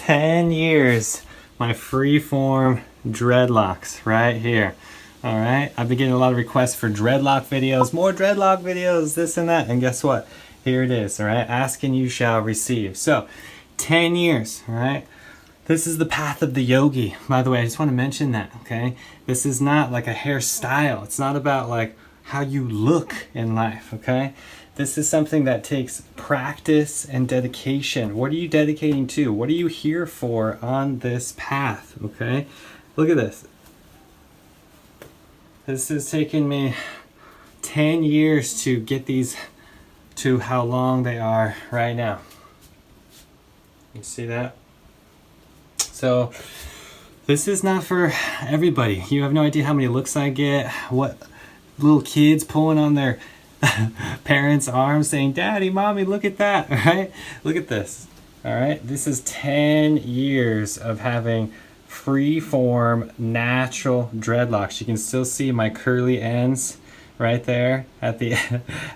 10 years, my Freeform Dreadlocks right here. All right, I've been getting a lot of requests for dreadlock videos, more dreadlock videos, this and that, and guess what? Here it is, all right? Ask and you shall receive. So, 10 years, all right? This is the path of the yogi. By the way, I just want to mention that, okay? This is not like a hairstyle. It's not about like how you look in life, okay? This is something that takes practice and dedication. What are you dedicating to? What are you here for on this path, okay? Look at this. This has taken me 10 years to get these to how long they are right now. You see that? So this is not for everybody. You have no idea how many looks I get, what little kids pulling on their parents' arms saying, "Daddy, Mommy, look at that," all right? Look at this, all right? This is 10 years of having free-form, natural dreadlocks. You can still see my curly ends right there at the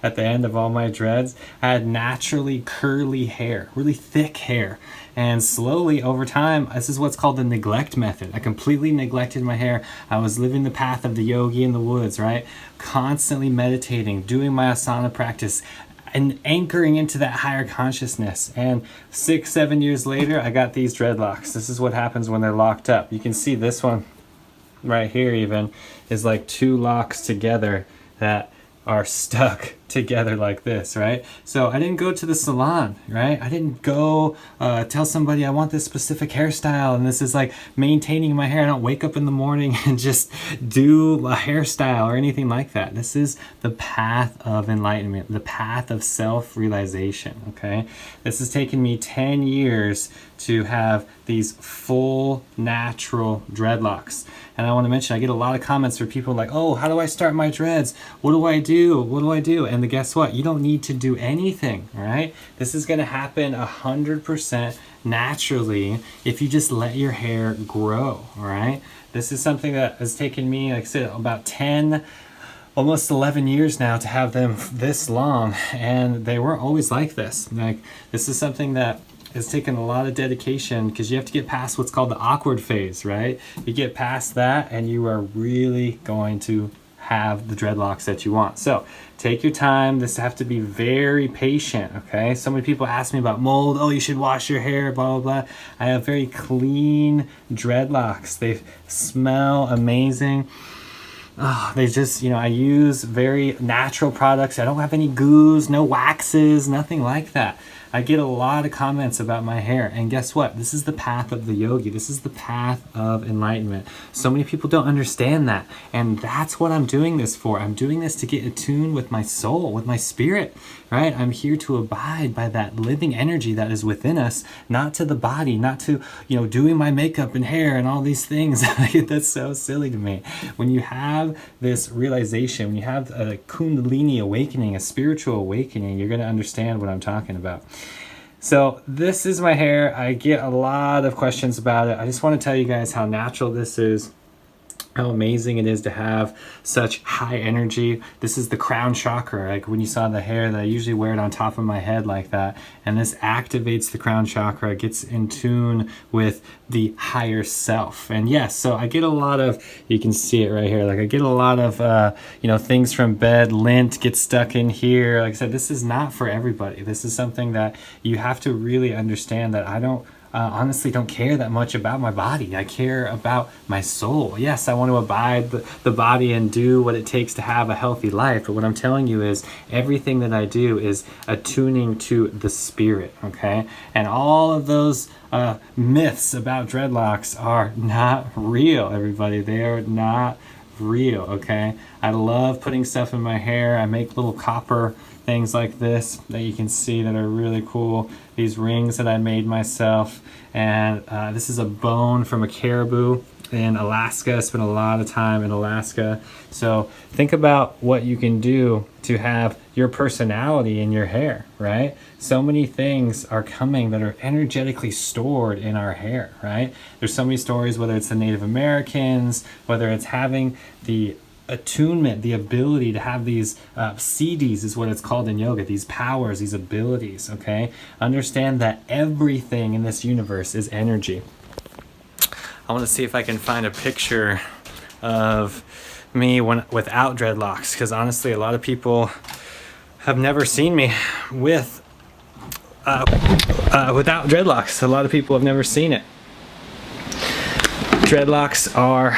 at the end of all my dreads. I had naturally curly hair, really thick hair. And slowly over time, this is what's called the neglect method. I completely neglected my hair. I was living the path of the yogi in the woods, right? Constantly meditating, doing my asana practice, and anchoring into that higher consciousness. And 6-7 years later, I got these dreadlocks. This is what happens when they're locked up. You can see this one right here even is like two locks together that are stuck together like this, right? So I didn't go to the salon, right? I didn't go tell somebody I want this specific hairstyle and this is like maintaining my hair. I don't wake up in the morning and just do a hairstyle or anything like that. This is the path of enlightenment, the path of self-realization, okay? This has taken me 10 years to have these full natural dreadlocks. And I want to mention, I get a lot of comments from people like, "Oh, how do I start my dreads? What do I do? What do I do?" And guess what? You don't need to do anything, all right? This is going to happen 100% naturally if you just let your hair grow, all right? This is something that has taken me, like I said, about 10, almost 11 years now to have them this long, and they weren't always like this. Like, this is something that has taken a lot of dedication because you have to get past what's called the awkward phase, right? You get past that and you are really going to have the dreadlocks that you want. So take your time. This have to be very patient, okay? So many people ask me about mold. "Oh, you should wash your hair, blah, blah, blah." I have very clean dreadlocks. They smell amazing. Oh, they just, I use very natural products. I don't have any goos, no waxes, nothing like that. I get a lot of comments about my hair, and guess what? This is the path of the yogi. This is the path of enlightenment. So many people don't understand that, and that's what I'm doing this for. I'm doing this to get attuned with my soul, with my spirit, right? I'm here to abide by that living energy that is within us, not to the body, not to, doing my makeup and hair and all these things. That's so silly to me. When you have this realization, when you have a kundalini awakening, a spiritual awakening, you're going to understand what I'm talking about. So this is my hair. I get a lot of questions about it. I just want to tell you guys how natural this is, how amazing it is to have such high energy. This is the crown chakra. Like when you saw the hair, that I usually wear it on top of my head like that, and this activates the crown chakra, gets in tune with the higher self. And yes, so I get a lot of, you can see it right here, like I get a lot of things from bed, lint gets stuck in here. Like I said, this is not for everybody. This is something that you have to really understand, that I don't honestly don't care that much about my body. I care about my soul. Yes, I want to abide the body and do what it takes to have a healthy life. But what I'm telling you is everything that I do is attuning to the spirit, okay? And all of those myths about dreadlocks are not real, everybody. They are not real, okay? I love putting stuff in my hair. I make little copper things like this that you can see that are really cool. These rings that I made myself, and this is a bone from a caribou in Alaska. I spent a lot of time in Alaska. So think about what you can do to have your personality in your hair, right? So many things are coming that are energetically stored in our hair, right? There's so many stories, whether it's the Native Americans, whether it's having the attunement, the ability to have these CDs is what it's called in yoga, these powers, these abilities, okay? Understand that everything in this universe is energy. I want to see if I can find a picture of me without dreadlocks, because honestly, a lot of people have never seen me without dreadlocks. A lot of people have never seen it. Dreadlocks are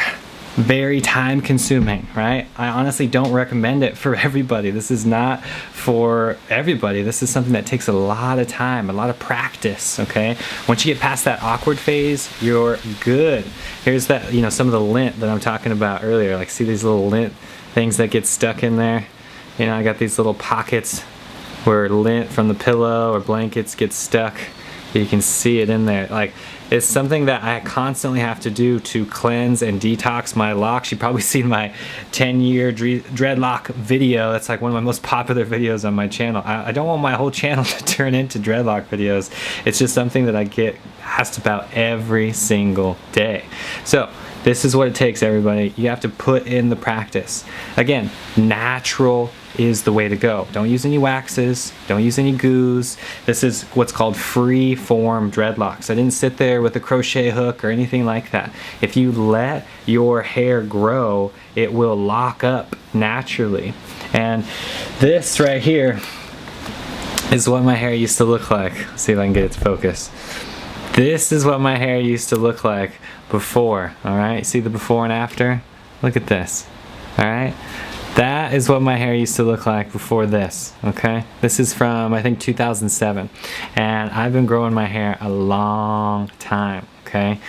very time consuming, right? I honestly don't recommend it for everybody. This is not for everybody. This is something that takes a lot of time, a lot of practice, okay? Once you get past that awkward phase, you're good. Here's that, you know, some of the lint that I'm talking about earlier. Like, see these little lint things that get stuck in there? You know, I got these little pockets where lint from the pillow or blankets gets stuck. You can see it in there. Like, it's something that I constantly have to do to cleanse and detox my locks. You've probably seen my 10-year dreadlock video. That's like one of my most popular videos on my channel. I don't want my whole channel to turn into dreadlock videos. It's just something that I get asked about every single day. So this is what it takes, everybody. You have to put in the practice. Again, natural is the way to go. Don't use any waxes, don't use any goos. This is what's called free-form dreadlocks. I didn't sit there with a crochet hook or anything like that. If you let your hair grow, it will lock up naturally. And this right here is what my hair used to look like. Let's see if I can get it to focus. This is what my hair used to look like before, all right? See the before and after? Look at this, all right? That is what my hair used to look like before this, okay? This is from, I think, 2007. And I've been growing my hair a long time, okay?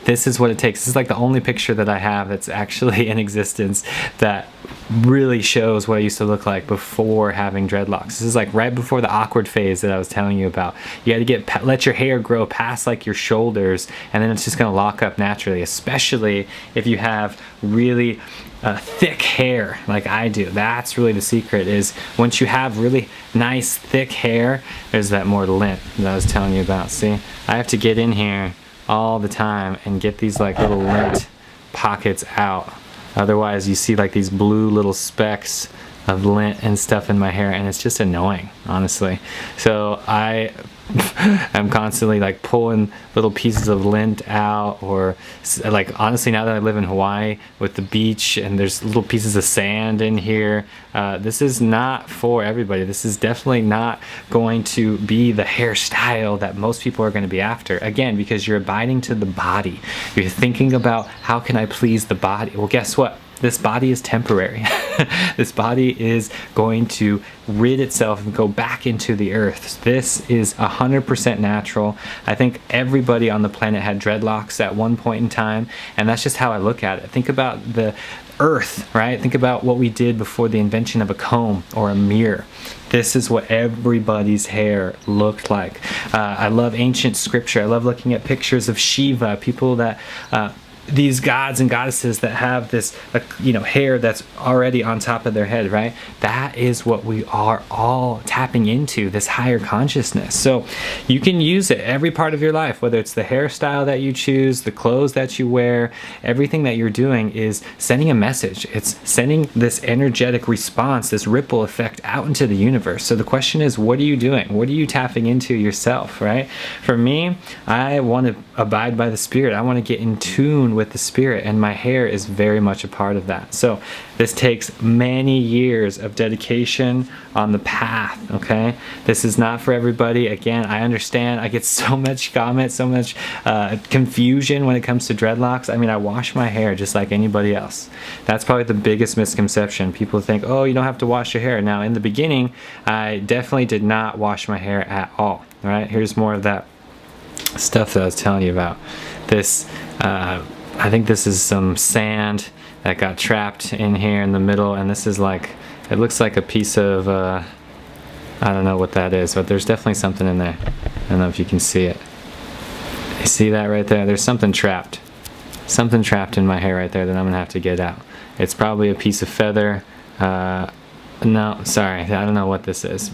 This is what it takes. This is like the only picture that I have that's actually in existence that really shows what I used to look like before having dreadlocks. This is like right before the awkward phase that I was telling you about. You got to let your hair grow past like your shoulders, and then it's just going to lock up naturally, especially if you have really thick hair like I do. That's really the secret, is once you have really nice thick hair, there's that more lint that I was telling you about. See, I have to get in here all the time and get these like little lint pockets out. Otherwise you see like these blue little specks of lint and stuff in my hair, and it's just annoying, honestly. So I'm constantly like pulling little pieces of lint out, or like, honestly, now that I live in Hawaii with the beach and there's little pieces of sand in here, this is not for everybody. This is definitely not going to be the hairstyle that most people are going to be after. Again, because you're abiding to the body. You're thinking about, how can I please the body? Well, guess what? This body is temporary. This body is going to rid itself and go back into the earth. This is 100% natural. I think everybody on the planet had dreadlocks at one point in time, and that's just how I look at it. Think about the earth, right? Think about what we did before the invention of a comb or a mirror. This is what everybody's hair looked like. I love ancient scripture. I love looking at pictures of Shiva, people that these gods and goddesses that have this hair that's already on top of their head, right? That is what we are all tapping into, this higher consciousness. So you can use it every part of your life, whether it's the hairstyle that you choose, the clothes that you wear. Everything that you're doing is sending a message. It's sending this energetic response, this ripple effect out into the universe. So the question is, what are you doing? What are you tapping into yourself, right? For me, I want to abide by the spirit. I want to get in tune with the spirit, and my hair is very much a part of that. So this takes many years of dedication on the path, okay? This is not for everybody. Again, I understand. I get so much comment, so much confusion when it comes to dreadlocks. I mean, I wash my hair just like anybody else. That's probably the biggest misconception. People think, oh, you don't have to wash your hair. Now, in the beginning, I definitely did not wash my hair at all, all right? Here's more of that stuff that I was telling you about. This I think this is some sand that got trapped in here in the middle, and this is like, it looks like a piece of I don't know what that is, but there's definitely something in there. I don't know if you can see it. You see that right there? There's something trapped in my hair right there that I'm gonna have to get out. It's probably a piece of feather. No, sorry, I don't know what this is.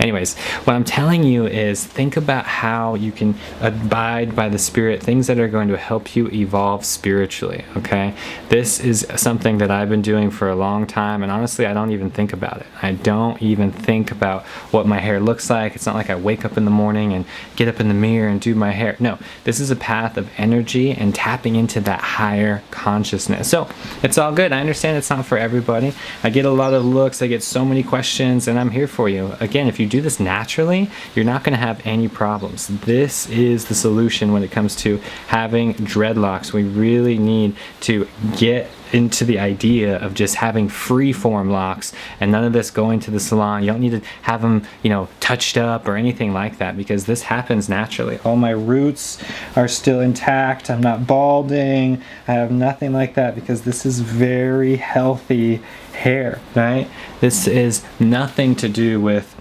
Anyways, what I'm telling you is think about how you can abide by the Spirit, things that are going to help you evolve spiritually, okay? This is something that I've been doing for a long time, and honestly, I don't even think about it. I don't even think about what my hair looks like. It's not like I wake up in the morning and get up in the mirror and do my hair. No, this is a path of energy and tapping into that higher consciousness. So it's all good. I understand it's not for everybody. I get a lot of looks, I get so many questions, and I'm here for you. Again, if you do this naturally, you're not going to have any problems. This is the solution when it comes to having dreadlocks. We really need to get into the idea of just having free-form locks and none of this going to the salon. You don't need to have them, you know, touched up or anything like that, because this happens naturally. All my roots are still intact. I'm not balding. I have nothing like that, because this is very healthy hair, right? This is nothing to do with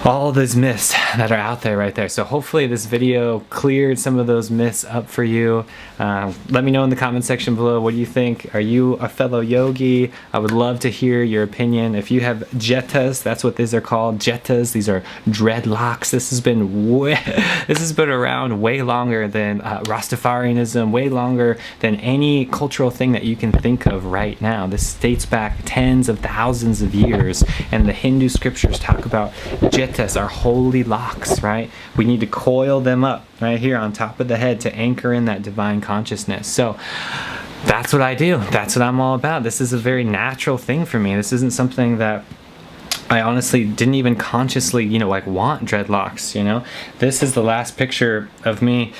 all those myths that are out there right there. So hopefully this video cleared some of those myths up for you. Let me know in the comment section below, what do you think? Are you a fellow yogi? I would love to hear your opinion. If you have jettas, that's what these are called, jettas. These are dreadlocks. This has been around way longer than Rastafarianism, way longer than any cultural thing that you can think of right now. This dates back tens of thousands of years, and the Hindu scriptures talk about jettas, our holy locks, right? We need to coil them up right here on top of the head to anchor in that divine consciousness. So that's what I do. That's what I'm all about. This is a very natural thing for me. This isn't something that I honestly didn't even consciously, you know, like want dreadlocks, you know? This is the last picture of me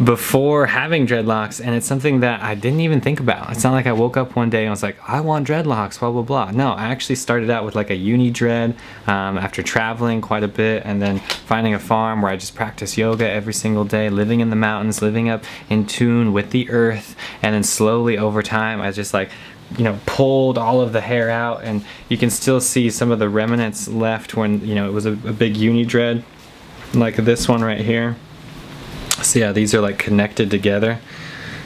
before having dreadlocks, and it's something that I didn't even think about. It's not like I woke up one day and was like, I want dreadlocks, blah, blah, blah. No, I actually started out with like a uni dread after traveling quite a bit, and then finding a farm where I just practice yoga every single day, living in the mountains, living up in tune with the earth, and then slowly over time, I just like, you know, pulled all of the hair out, and you can still see some of the remnants left when, you know, it was a big uni dread, like this one right here. So yeah, these are like connected together.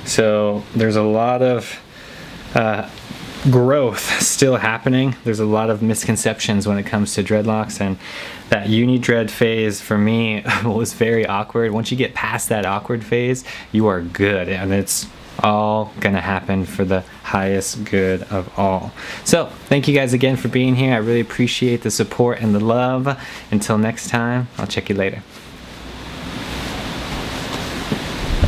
So there's a lot of growth still happening. There's a lot of misconceptions when it comes to dreadlocks, and that uni dread phase for me was very awkward. Once you get past that awkward phase, you are good, and it's all gonna happen for the highest good of all. So thank you guys again for being here. I really appreciate the support and the love. Until next time, I'll check you later.